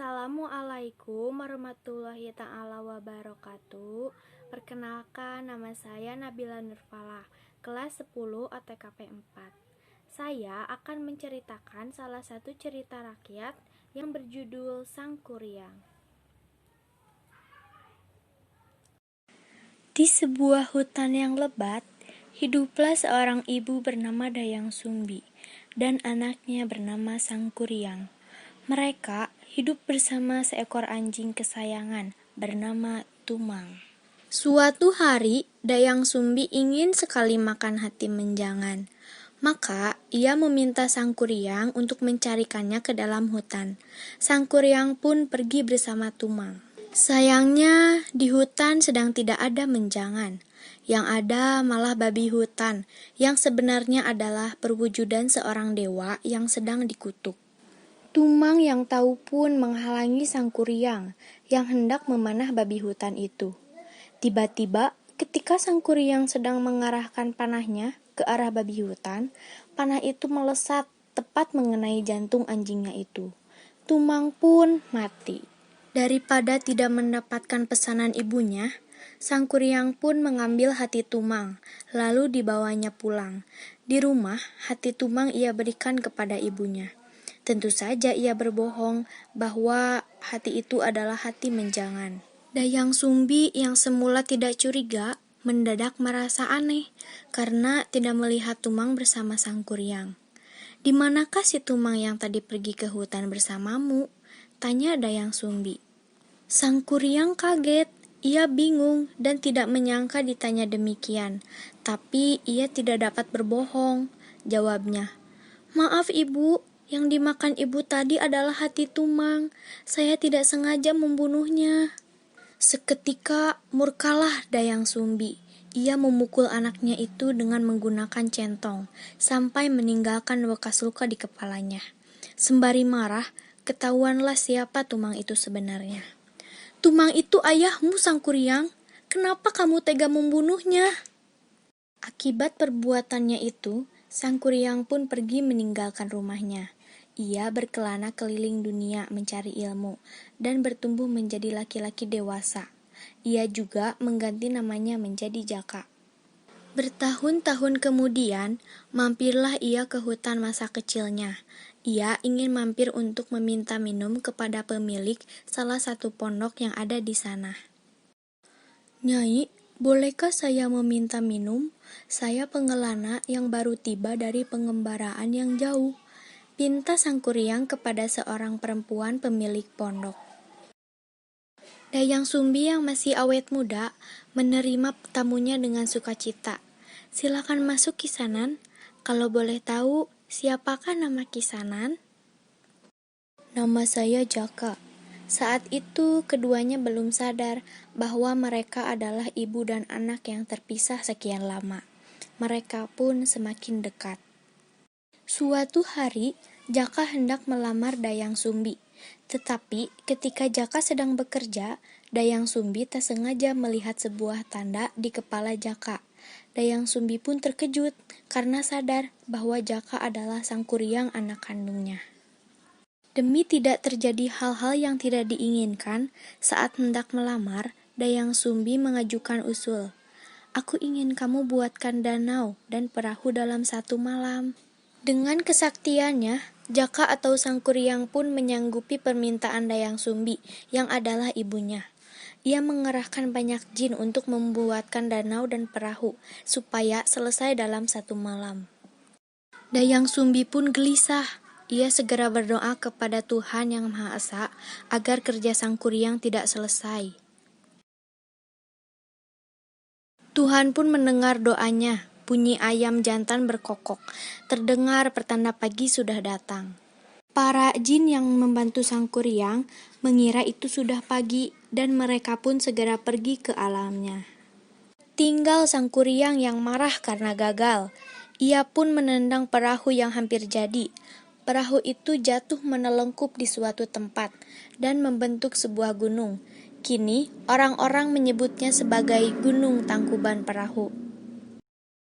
Assalamualaikum warahmatullahi ta'ala wabarakatuh. Perkenalkan, nama saya Nabila Nurfalah, kelas 10 OTKP 4. Saya akan menceritakan salah satu cerita rakyat yang berjudul Sang Kuryang. Di sebuah hutan yang lebat, hiduplah seorang ibu bernama Dayang Sumbi dan anaknya bernama Sang Kuryang. Mereka hidup bersama seekor anjing kesayangan bernama Tumang. Suatu hari, Dayang Sumbi ingin sekali makan hati menjangan. Maka, ia meminta Sang Kuryang untuk mencarikannya ke dalam hutan. Sang Kuryang pun pergi bersama Tumang. Sayangnya, di hutan sedang tidak ada menjangan. Yang ada malah babi hutan, yang sebenarnya adalah perwujudan seorang dewa yang sedang dikutuk. Tumang yang tahu pun menghalangi Sang Kuryang yang hendak memanah babi hutan itu. Tiba-tiba, ketika Sang Kuryang sedang mengarahkan panahnya ke arah babi hutan, panah itu melesat tepat mengenai jantung anjingnya itu. Tumang pun mati. Daripada tidak mendapatkan pesanan ibunya, Sang Kuryang pun mengambil hati Tumang, lalu dibawanya pulang. Di rumah, hati Tumang ia berikan kepada ibunya. Tentu saja ia berbohong bahwa hati itu adalah hati menjangan. Dayang Sumbi yang semula tidak curiga, mendadak merasa aneh karena tidak melihat Tumang bersama Sang Kuryang. "Di manakah si Tumang yang tadi pergi ke hutan bersamamu?" tanya Dayang Sumbi. Sang Kuryang kaget, ia bingung dan tidak menyangka ditanya demikian. Tapi ia tidak dapat berbohong, jawabnya. "Maaf ibu, yang dimakan ibu tadi adalah hati Tumang. Saya tidak sengaja membunuhnya." Seketika murkalah Dayang Sumbi. Ia memukul anaknya itu dengan menggunakan centong, sampai meninggalkan bekas luka di kepalanya. Sembari marah, ketahuanlah siapa Tumang itu sebenarnya. "Tumang itu ayahmu, Sang Kuryang. Kenapa kamu tega membunuhnya?" Akibat perbuatannya itu, Sang Kuryang pun pergi meninggalkan rumahnya. Ia berkelana keliling dunia mencari ilmu dan bertumbuh menjadi laki-laki dewasa. Ia juga mengganti namanya menjadi Jaka. Bertahun-tahun kemudian, mampirlah ia ke hutan masa kecilnya. Ia ingin mampir untuk meminta minum kepada pemilik salah satu pondok yang ada di sana. "Nyai, bolehkah saya meminta minum? Saya pengelana yang baru tiba dari pengembaraan yang jauh," pinta Sang Kuryang kepada seorang perempuan pemilik pondok. Dayang Sumbi yang masih awet muda menerima tamunya dengan sukacita. "Silakan masuk Kisanan. Kalau boleh tahu, siapakah nama Kisanan?" "Nama saya Jaka." Saat itu keduanya belum sadar bahwa mereka adalah ibu dan anak yang terpisah sekian lama. Mereka pun semakin dekat. Suatu hari, Jaka hendak melamar Dayang Sumbi. Tetapi ketika Jaka sedang bekerja, Dayang Sumbi tak sengaja melihat sebuah tanda di kepala Jaka. Dayang Sumbi pun terkejut karena sadar bahwa Jaka adalah Sang Kuryang anak kandungnya. Demi tidak terjadi hal-hal yang tidak diinginkan, saat hendak melamar, Dayang Sumbi mengajukan usul. "Aku ingin kamu buatkan danau dan perahu dalam satu malam." Dengan kesaktiannya, Jaka atau Sang Kuryang pun menyanggupi permintaan Dayang Sumbi yang adalah ibunya. Ia mengerahkan banyak jin untuk membuatkan danau dan perahu supaya selesai dalam satu malam. Dayang Sumbi pun gelisah. Ia segera berdoa kepada Tuhan Yang Maha Esa agar kerja Sang Kuryang tidak selesai. Tuhan pun mendengar doanya. Bunyi ayam jantan berkokok. Terdengar pertanda pagi sudah datang. Para jin yang membantu Sang Kuryang mengira itu sudah pagi dan mereka pun segera pergi ke alamnya. Tinggal Sang Kuryang yang marah karena gagal. Ia pun menendang perahu yang hampir jadi. Perahu itu jatuh menelengkup di suatu tempat dan membentuk sebuah gunung. Kini orang-orang menyebutnya sebagai Gunung Tangkuban Perahu.